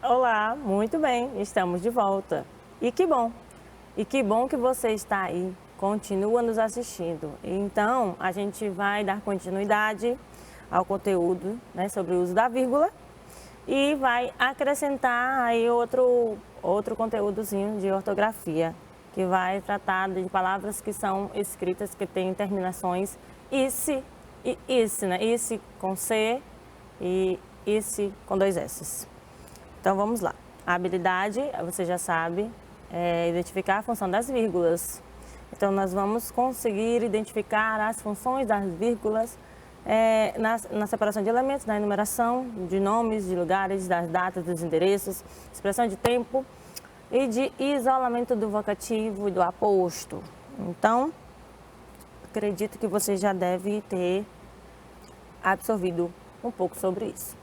Olá, muito bem, estamos de volta. E que bom! E que bom que você está aí, continua nos assistindo. Então, a gente vai dar continuidade ao conteúdo, né, sobre o uso da vírgula e vai acrescentar aí outro conteúdozinho de ortografia, que vai tratar de palavras que são escritas, que têm terminações ice e ice, né? Ice com C e ice com dois S's. Então vamos lá. A habilidade, você já sabe, é identificar a função das vírgulas. Então nós vamos conseguir identificar as funções das vírgulas na separação de elementos, na enumeração de nomes, de lugares, das datas, dos endereços, expressão de tempo e de isolamento do vocativo e do aposto. Então, acredito que você já deve ter absorvido um pouco sobre isso.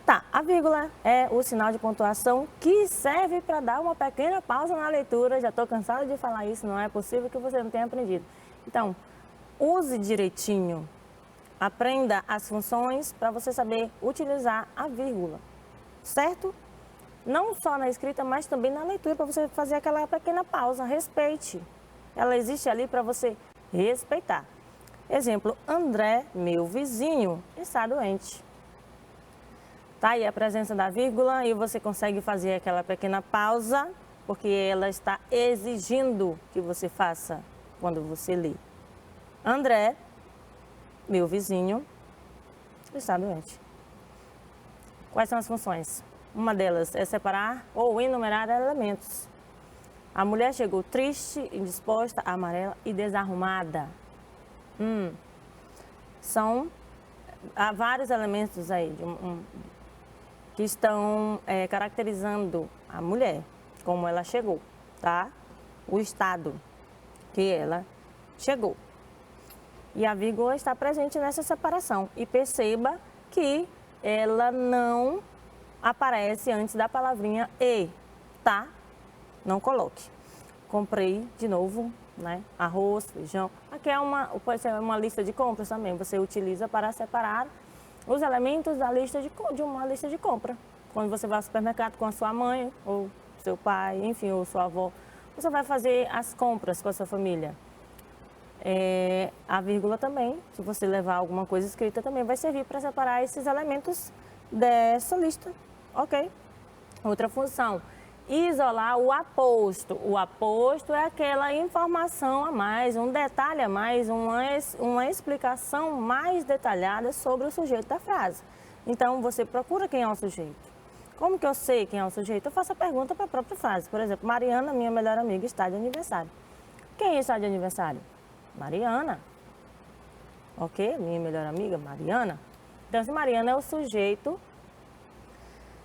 Tá, a vírgula é o sinal de pontuação que serve para dar uma pequena pausa na leitura. Já estou cansada de falar isso, não é possível que você não tenha aprendido. Então, use direitinho, aprenda as funções para você saber utilizar a vírgula, certo? Não só na escrita, mas também na leitura, para você fazer aquela pequena pausa, respeite. Ela existe ali para você respeitar. Exemplo, André, meu vizinho, está doente. Tá aí a presença da vírgula e você consegue fazer aquela pequena pausa, porque ela está exigindo que você faça quando você lê. André, meu vizinho, está doente. Quais são as funções? Uma delas é separar ou enumerar elementos. A mulher chegou triste, indisposta, amarela e desarrumada. Há vários elementos aí que estão caracterizando a mulher, como ela chegou, tá? O estado que ela chegou. E a vírgula está presente nessa separação. E perceba que ela não aparece antes da palavrinha e, tá? Não coloque. Comprei de novo, né? Arroz, feijão. Aqui pode ser uma lista de compras também. Você utiliza para separar os elementos da lista de uma lista de compra. Quando você vai ao supermercado com a sua mãe, ou seu pai, enfim, ou sua avó, você vai fazer as compras com a sua família. A vírgula também, se você levar alguma coisa escrita, também vai servir para separar esses elementos dessa lista, ok? Outra função, isolar o aposto. O aposto é aquela informação a mais, um detalhe a mais, uma explicação mais detalhada sobre o sujeito da frase. Então, você procura quem é o sujeito. Como que eu sei quem é o sujeito? Eu faço a pergunta para a própria frase. Por exemplo, Mariana, minha melhor amiga, está de aniversário. Quem está de aniversário? Mariana. Ok? Minha melhor amiga, Mariana. Então, se Mariana é o sujeito,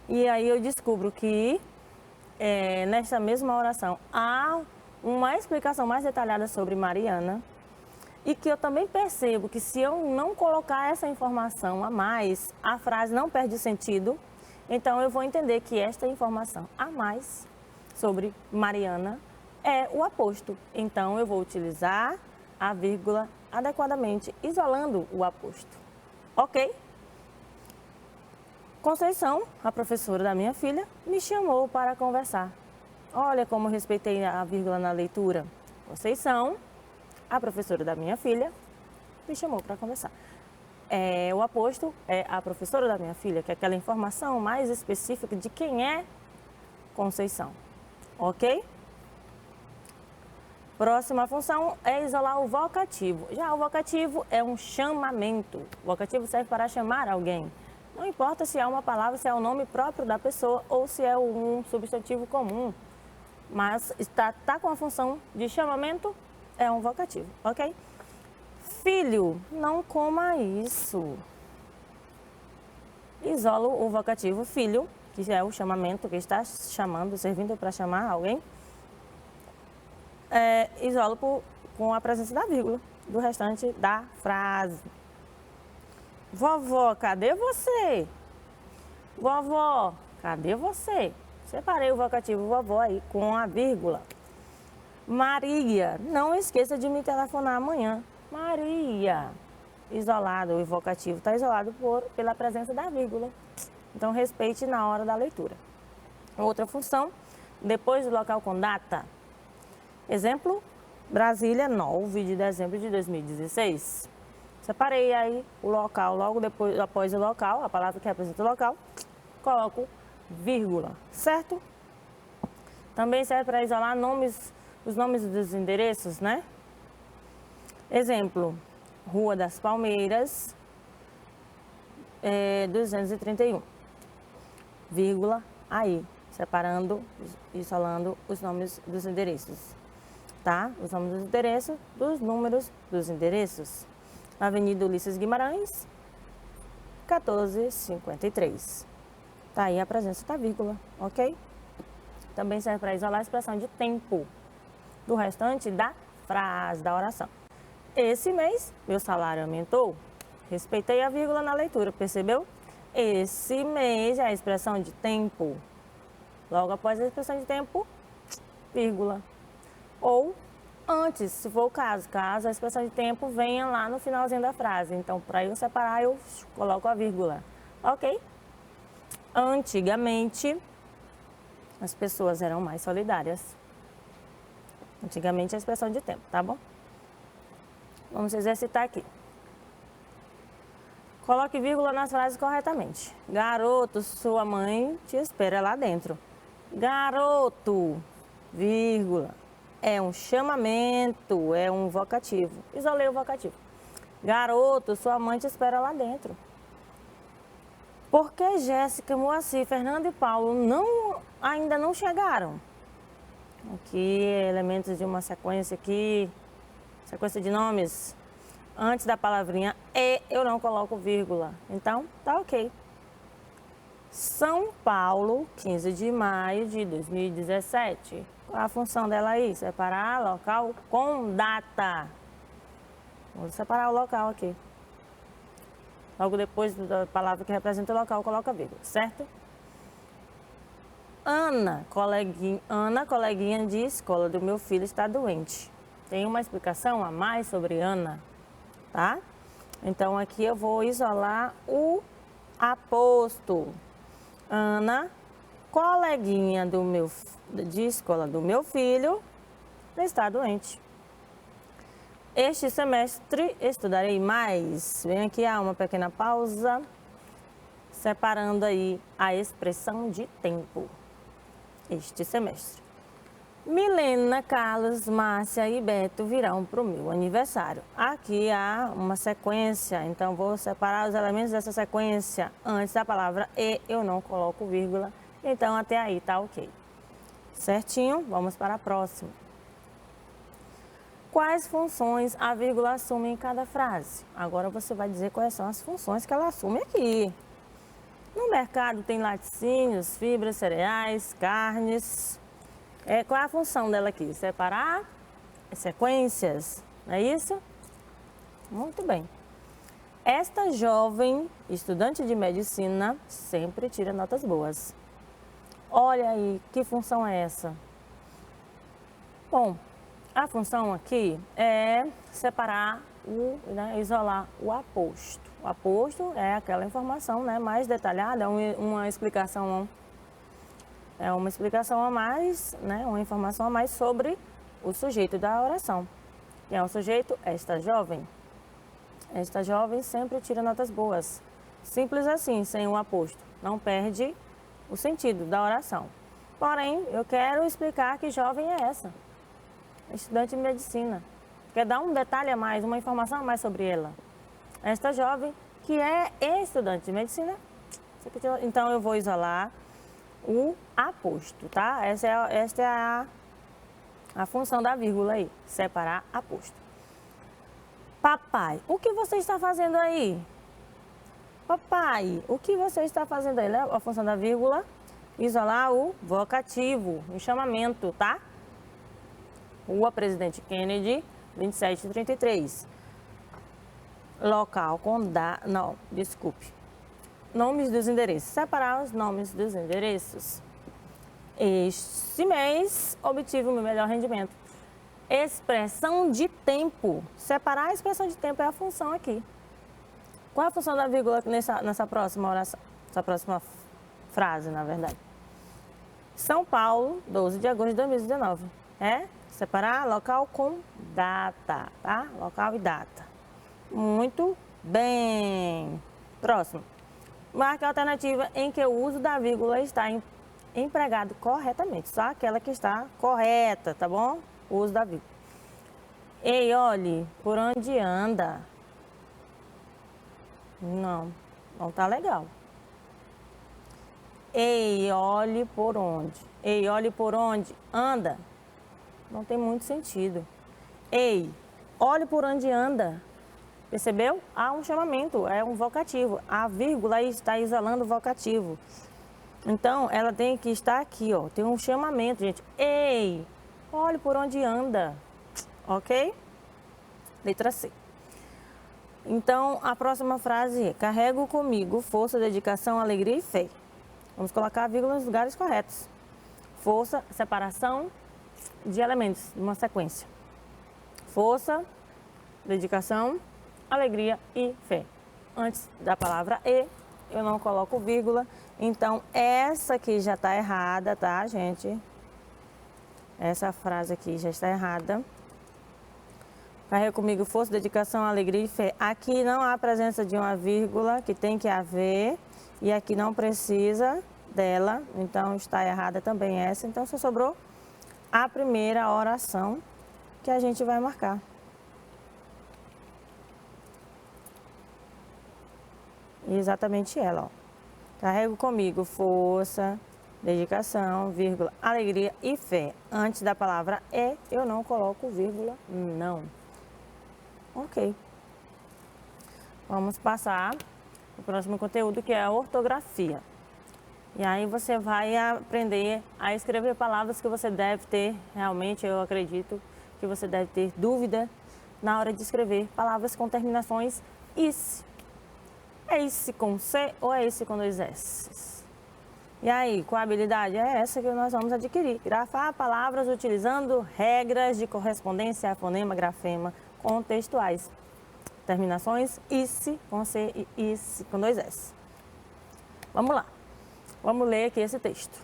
e aí eu descubro que nessa mesma oração há uma explicação mais detalhada sobre Mariana e que eu também percebo que se eu não colocar essa informação a mais, a frase não perde sentido, então eu vou entender que esta informação a mais sobre Mariana é o aposto. Então eu vou utilizar a vírgula adequadamente, isolando o aposto. Ok? Conceição, a professora da minha filha, me chamou para conversar. Olha como respeitei a vírgula na leitura. Conceição, a professora da minha filha, me chamou para conversar. O aposto é a professora da minha filha, que é aquela informação mais específica de quem é Conceição. Ok? Próxima função é isolar o vocativo. Já o vocativo é um chamamento. O vocativo serve para chamar alguém. Não importa se é uma palavra, se é o nome próprio da pessoa ou se é um substantivo comum. Mas está com a função de chamamento, é um vocativo, ok? Filho, não coma isso. Isolo o vocativo filho, que é o chamamento que está chamando, servindo para chamar alguém. Isolo com a presença da vírgula do restante da frase. Vovó, cadê você? Vovó, cadê você? Separei o vocativo vovó aí com a vírgula. Maria, não esqueça de me telefonar amanhã. Maria, isolado, o vocativo está isolado pela presença da vírgula. Então respeite na hora da leitura. Outra função, depois do local com data. Exemplo, Brasília, 9 de dezembro de 2016. Separei aí o local, logo depois, após o local, a palavra que representa o local, coloco vírgula, certo? Também serve para isolar os nomes dos endereços, né? Exemplo, Rua das Palmeiras, 231, vírgula, aí, separando, isolando os nomes dos endereços, tá? Os nomes dos endereços, dos números dos endereços. Avenida Ulisses Guimarães, 1453. Tá aí a presença da vírgula, ok? Também serve para isolar a expressão de tempo do restante da frase, da oração. Esse mês, meu salário aumentou. Respeitei a vírgula na leitura, percebeu? Esse mês é a expressão de tempo. Logo após a expressão de tempo, vírgula. Ou antes, se for o caso a expressão de tempo venha lá no finalzinho da frase. Então, para eu separar, eu coloco a vírgula. Ok? Antigamente, as pessoas eram mais solidárias. Antigamente, a expressão de tempo, tá bom? Vamos exercitar aqui. Coloque vírgula nas frases corretamente. Garoto, sua mãe te espera lá dentro. Garoto, vírgula, é um chamamento, é um vocativo. Isolei o vocativo. Garoto, sua mãe te espera lá dentro. Por que Jéssica, Moacir, Fernando e Paulo ainda não chegaram? Aqui, elementos de uma sequência aqui, sequência de nomes. Antes da palavrinha e, eu não coloco vírgula. Então, tá ok. São Paulo, 15 de maio de 2017. Qual a função dela aí? Separar local com data. Vou separar o local aqui. Logo depois da palavra que representa o local, coloca vírgula, certo? Ana, coleguinha de escola do meu filho, está doente. Tem uma explicação a mais sobre Ana, tá? Então, aqui eu vou isolar o aposto. Ana, coleguinha de escola do meu filho, está doente. Este semestre estudarei mais. Vem aqui, há uma pequena pausa, separando aí a expressão de tempo. Este semestre. Milena, Carlos, Márcia e Beto virão para o meu aniversário. Aqui há uma sequência, então vou separar os elementos dessa sequência. Antes da palavra e, eu não coloco vírgula, então até aí tá ok. Certinho? Vamos para a próxima. Quais funções a vírgula assume em cada frase? Agora você vai dizer quais são as funções que ela assume aqui. No mercado tem laticínios, fibras, cereais, carnes. Qual é a função dela aqui? Separar sequências, não é isso? Muito bem. Esta jovem estudante de medicina sempre tira notas boas. Olha aí, que função é essa? Bom, a função aqui é separar, isolar o aposto. O aposto é aquela informação, né, mais detalhada, uma explicação a mais, né, uma informação a mais sobre o sujeito da oração. Quem é o sujeito? Esta jovem. Esta jovem sempre tira notas boas. Simples assim, sem o aposto. Não perde o sentido da oração. Porém, eu quero explicar que jovem é essa. Estudante de medicina. Quer dar um detalhe a mais, uma informação a mais sobre ela. Esta jovem que é estudante de medicina. Então, eu vou isolar o aposto, tá? Esta é a função da vírgula aí, separar aposto. Papai, o que você está fazendo aí? Papai, o que você está fazendo aí? A função da vírgula, isolar o vocativo, o chamamento, tá? Rua Presidente Kennedy, 2733. Local com nomes dos endereços. Separar os nomes dos endereços. Este mês, obtive o meu melhor rendimento. Expressão de tempo. Separar a expressão de tempo é a função aqui. Qual é a função da vírgula nessa próxima oração? Essa próxima frase, na verdade. São Paulo, 12 de agosto de 2019. Separar local com data, tá? Local e data. Muito bem. Próximo. Marque a alternativa em que o uso da vírgula está empregado corretamente. Só aquela que está correta, tá bom? O uso da vírgula. Ei, olhe, por onde anda? Não tá legal. Ei, olhe por onde. Ei, olhe por onde anda. Não tem muito sentido. Ei, olhe por onde anda. Percebeu? Há um chamamento, é um vocativo. A vírgula aí está isolando o vocativo. Então, ela tem que estar aqui, ó. Tem um chamamento, gente. Ei, olhe por onde anda. Ok? Letra C. Então, a próxima frase é: carrego comigo força, dedicação, alegria e fé. Vamos colocar a vírgula nos lugares corretos. Força, separação de elementos, numa sequência. Força, dedicação, alegria e fé. Antes da palavra e, eu não coloco vírgula. Então, essa aqui já está errada, tá, gente? Essa frase aqui já está errada. Carrega comigo força, dedicação, alegria e fé. Aqui não há presença de uma vírgula, que tem que haver. E aqui não precisa dela, então está errada também essa. Então, só sobrou a primeira oração que a gente vai marcar. Exatamente ela, ó. Carrego comigo força, dedicação, vírgula, alegria e fé. Antes da palavra é, eu não coloco vírgula, não. Ok. Vamos passar o próximo conteúdo, que é a ortografia. E aí você vai aprender a escrever palavras que você deve ter, realmente eu acredito que você deve ter dúvida na hora de escrever palavras com terminações IS. É esse com C ou é esse com 2 S? E aí, qual a habilidade? É essa que nós vamos adquirir. Grafar palavras utilizando regras de correspondência a fonema, grafema, contextuais. Terminações IS com C e IS com 2 S. Vamos lá. Vamos ler aqui esse texto.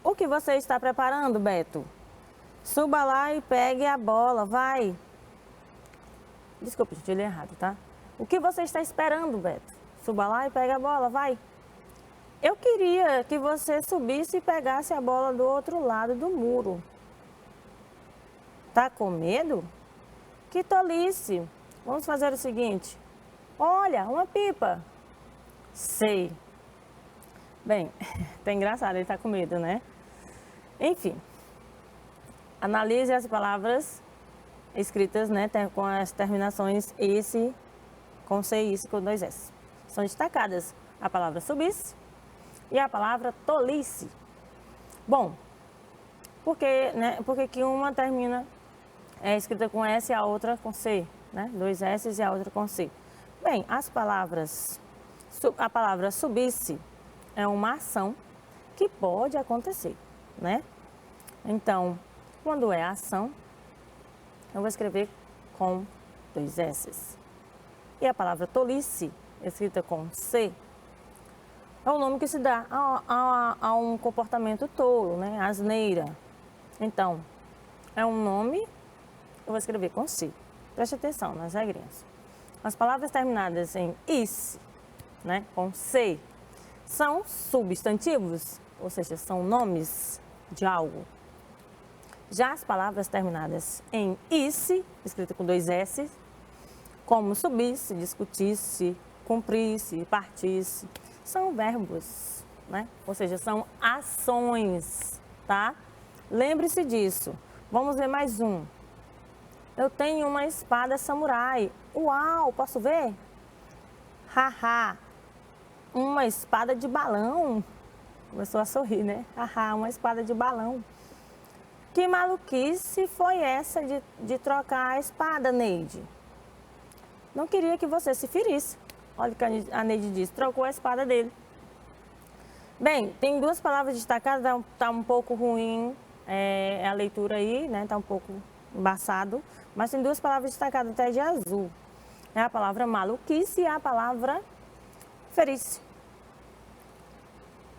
O que você está preparando, Beto? Suba lá e pegue a bola, vai. Desculpa, gente, eu li errado, tá? O que você está esperando, Beto? Suba lá e pegue a bola, vai. Eu queria que você subisse e pegasse a bola do outro lado do muro. Tá com medo? Que tolice. Vamos fazer o seguinte. Olha, uma pipa. Sei. Bem, tá engraçado, ele tá com medo, né? Enfim. Analise as palavras escritas, né, com as terminações esse, com C e esse com 2 S. São destacadas a palavra subisse e a palavra tolice. Bom, porque que uma termina escrita com S e a outra com C, né? 2 S e a outra com C. Bem, a palavra subisse é uma ação que pode acontecer, né? Então, quando é ação, eu vou escrever com 2 S. E a palavra tolice, escrita com C, é o nome que se dá a um comportamento tolo, né? Asneira. Então, é um nome, eu vou escrever com C. Preste atenção nas regrinhas. As palavras terminadas em is, né, com C, são substantivos, ou seja, são nomes de algo. Já as palavras terminadas em isse, escrita com 2 S, como subisse, discutisse, cumprisse, partisse, são verbos, né? Ou seja, são ações, tá? Lembre-se disso. Vamos ver mais um. Eu tenho uma espada samurai. Uau, posso ver? Haha, uma espada de balão. Começou a sorrir, né? Haha, uma espada de balão. Que maluquice foi essa de trocar a espada, Neide? Não queria que você se ferisse. Olha o que a Neide disse, trocou a espada dele. Bem, tem 2 palavras destacadas, tá um pouco ruim a leitura aí, né? Tá um pouco embaçado. Mas tem 2 palavras destacadas até de azul. É a palavra maluquice e a palavra ferir-se.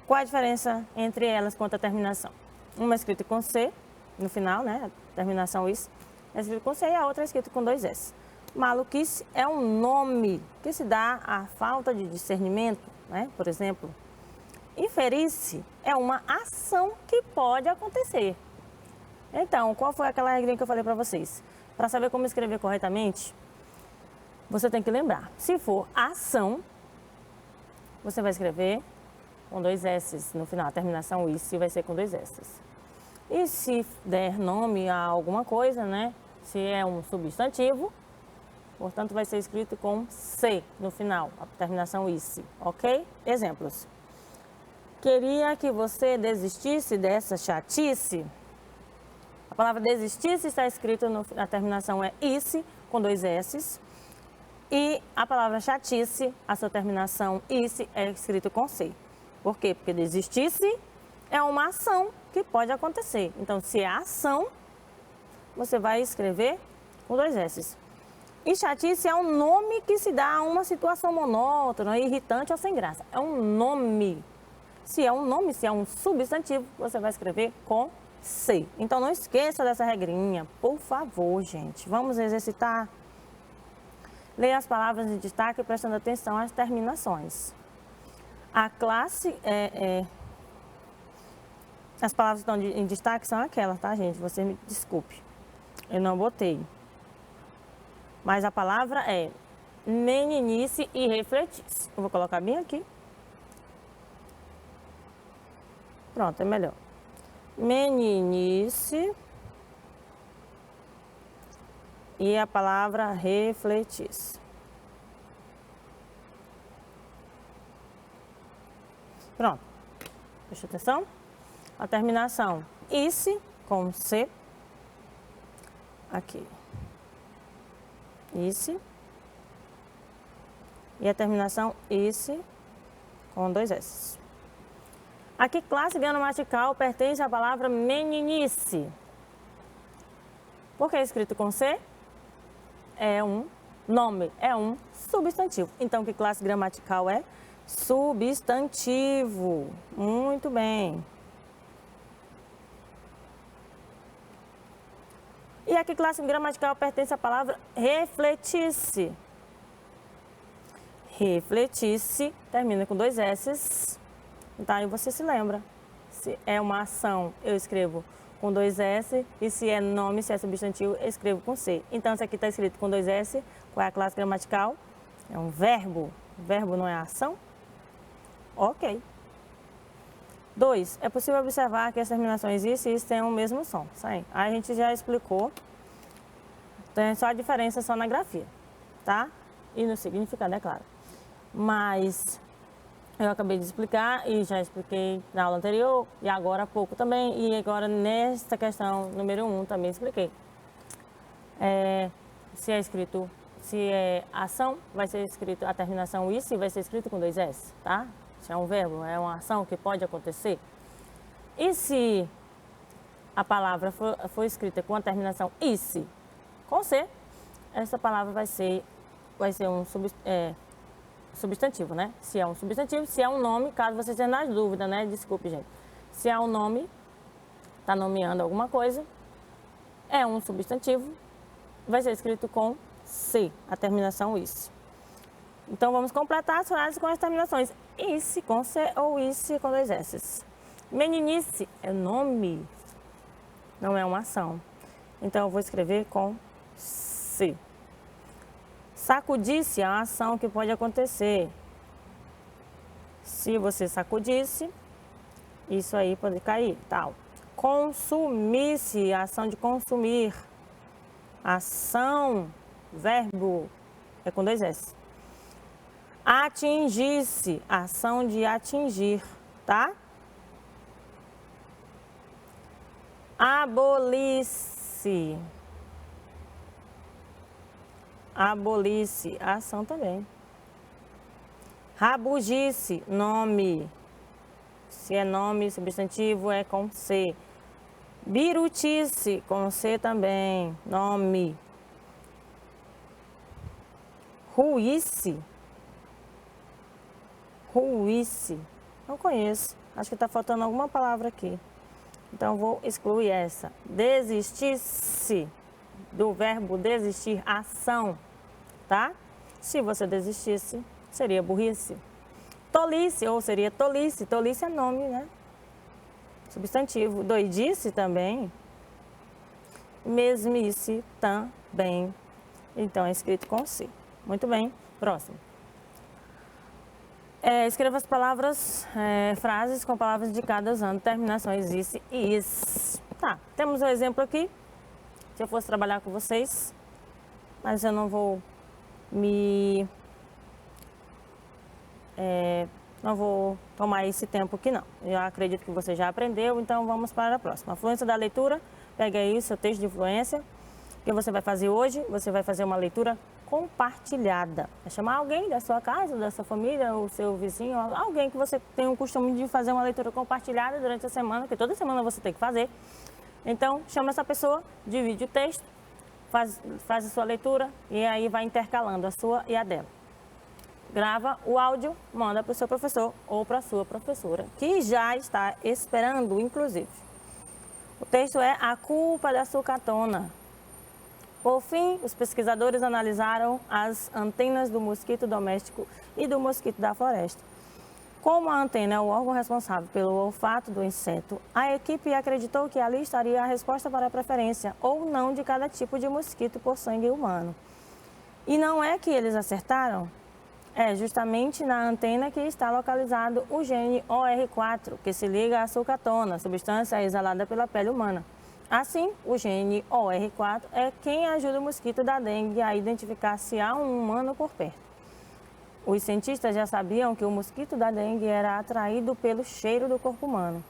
Qual a diferença entre elas quanto à terminação? Uma é escrita com C, no final, né? A terminação is é escrita com C e a outra é escrita com 2 S. Maluquice é um nome que se dá à falta de discernimento, né? Por exemplo, inferir-se é uma ação que pode acontecer. Então, qual foi aquela regrinha que eu falei para vocês? Para saber como escrever corretamente, você tem que lembrar. Se for ação, você vai escrever com 2 S no final. A terminação is vai ser com 2 S. E se der nome a alguma coisa, né? Se é um substantivo, portanto, vai ser escrito com C no final, a terminação is, ok? Exemplos. Queria que você desistisse dessa chatice. A palavra desistisse está escrita na terminação é is, com 2 S. E a palavra chatice, a sua terminação is é escrita com C. Por quê? Porque desistisse é uma ação que pode acontecer. Então, se é ação, você vai escrever com 2 S. E chatice é um nome que se dá a uma situação monótona, irritante ou sem graça. É um nome. Se é um nome, se é um substantivo, você vai escrever com C. Então, não esqueça dessa regrinha, por favor, gente. Vamos exercitar. Leia as palavras em destaque prestando atenção às terminações. A classe as palavras que estão em destaque são aquelas, tá, gente? Você me desculpe. Eu não botei. Mas a palavra é meninice e refletisse. Eu vou colocar bem aqui. Pronto, é melhor. Meninice e a palavra refletisse. Pronto. Presta atenção. A terminação is com C. Aqui. Is. E a terminação is com 2 S. A que classe gramatical pertence a palavra meninice? Por que é escrito com C? É um nome, é um substantivo. Então, que classe gramatical é? Substantivo. Muito bem. E a que classe gramatical pertence a palavra refletisse? Refletisse termina com 2 S. Então, aí você se lembra. Se é uma ação, eu escrevo com 2 S. E se é nome, se é substantivo, eu escrevo com C. Então, se aqui está escrito com 2 S, qual é a classe gramatical? É um verbo. Verbo não é ação? Ok. 2. É possível observar que as terminações is e is têm o mesmo som. Aí a gente já explicou. Tem só a diferença só na grafia, tá? E no significado, é claro. Mas eu acabei de explicar e já expliquei na aula anterior e agora há pouco também. E agora nesta questão número 1 também expliquei. Se é escrito, se é ação, vai ser escrito a terminação is e vai ser escrito com 2 S, tá? Se é um verbo, é uma ação que pode acontecer. E se a palavra for escrita com a terminação is com C, essa palavra vai ser um substantivo, né? Se é um substantivo, se é um nome, caso você tenha nas dúvidas, né? Desculpe, gente. Se é um nome, está nomeando alguma coisa, é um substantivo, vai ser escrito com C, a terminação is. Então, vamos completar as frases com as terminações is com C ou is com 2 S. Meninice é nome, não é uma ação. Então, eu vou escrever com C. Sacudisse é uma ação que pode acontecer. Se você sacudisse, isso aí pode cair, tal. Consumisse, a ação de consumir. Ação, verbo, é com 2 S. Atingisse, ação de atingir, tá? Abolisse. Abolisse, ação também. Rabugisse, nome. Se é nome, substantivo, é com C. Birutice, com C também, nome. Ruísse. Ruísse. Não conheço. Acho que está faltando alguma palavra aqui. Então, vou excluir essa. Desistisse, do verbo desistir, ação, tá? Se você desistisse, seria burrice. Tolice, ou seria tolice. Tolice é nome, né? Substantivo. Doidice também. Mesmice também. Então, é escrito com C. Muito bem. Próximo. Escreva as palavras, frases com palavras indicadas usando terminações is e is. Tá, temos um exemplo aqui. Se eu fosse trabalhar com vocês, mas eu não vou não vou tomar esse tempo aqui não. Eu acredito que você já aprendeu, então vamos para a próxima. A fluência da leitura, pega aí o seu texto de fluência. O que você vai fazer hoje? Você vai fazer uma leitura compartilhada. É chamar alguém da sua casa, da sua família, o seu vizinho, alguém que você tem o costume de fazer uma leitura compartilhada durante a semana, que toda semana você tem que fazer. Então, chama essa pessoa, divide o texto, faz a sua leitura e aí vai intercalando a sua e a dela. Grava o áudio, manda para o seu professor ou para a sua professora, que já está esperando, inclusive. O texto é A Culpa da Sucatona. Por fim, os pesquisadores analisaram as antenas do mosquito doméstico e do mosquito da floresta. Como a antena é o órgão responsável pelo olfato do inseto, a equipe acreditou que ali estaria a resposta para a preferência ou não de cada tipo de mosquito por sangue humano. E não é que eles acertaram? É justamente na antena que está localizado o gene OR4, que se liga à sucatona, substância exalada pela pele humana. Assim, o gene OR4 é quem ajuda o mosquito da dengue a identificar se há um humano por perto. Os cientistas já sabiam que o mosquito da dengue era atraído pelo cheiro do corpo humano,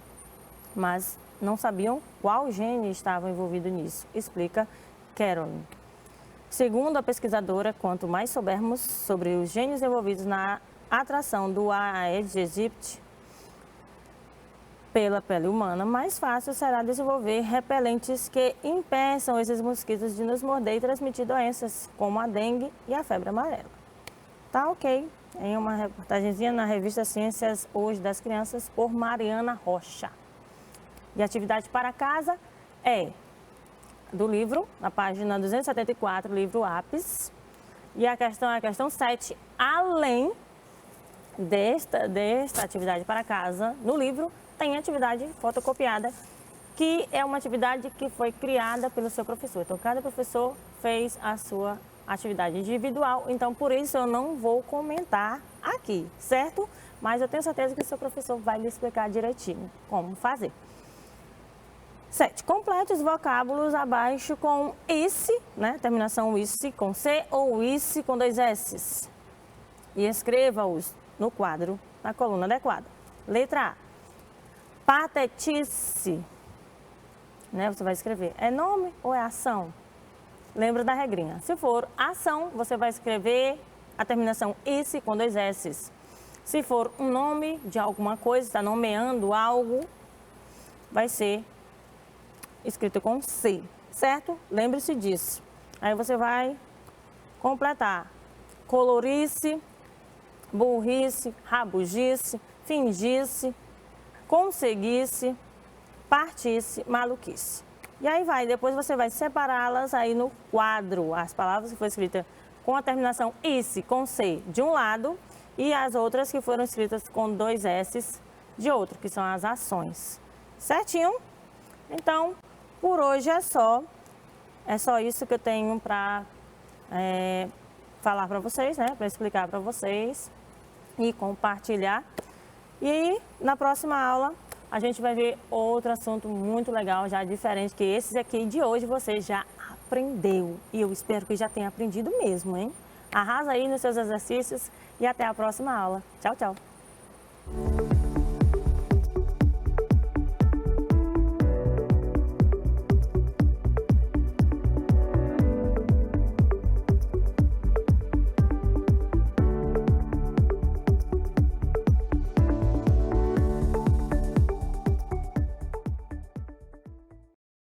mas não sabiam qual gene estava envolvido nisso, explica Carolyn. Segundo a pesquisadora, quanto mais soubermos sobre os genes envolvidos na atração do Aedes aegypti pela pele humana, mais fácil será desenvolver repelentes que impeçam esses mosquitos de nos morder e transmitir doenças como a dengue e a febre amarela. Tá ok. Em uma reportagenzinha na revista Ciências Hoje das Crianças por Mariana Rocha. E a atividade para casa é do livro, na página 274, livro Apis. E a questão é a questão 7. Além desta atividade para casa, no livro tem atividade fotocopiada, que é uma atividade que foi criada pelo seu professor. Então, cada professor fez a sua atividade individual, então por isso eu não vou comentar aqui, certo? Mas eu tenho certeza que o seu professor vai lhe explicar direitinho como fazer. 7. Complete os vocábulos abaixo com esse, né? Terminação esse com C ou esse com 2 S's. E escreva-os no quadro, na coluna adequada. Letra A. Patetice. Né? Você vai escrever, é nome ou é ação? Lembra da regrinha. Se for ação, você vai escrever a terminação esse com 2 S's. Se for um nome de alguma coisa, está nomeando algo, vai ser escrito com C, certo? Lembre-se disso. Aí você vai completar. Colorice, burrice, rabugice, fingisse, conseguisse, partisse, maluquice. E aí vai, depois você vai separá-las aí no quadro, as palavras que foram escritas com a terminação isse, com C, de um lado, e as outras que foram escritas com 2 S's de outro, que são as ações. Certinho? Então, por hoje é só isso que eu tenho para falar para vocês, né? Para explicar para vocês e compartilhar. E na próxima aula a gente vai ver outro assunto muito legal, já diferente, que esses aqui de hoje você já aprendeu. E eu espero que já tenha aprendido mesmo, hein? Arrasa aí nos seus exercícios e até a próxima aula. Tchau, tchau!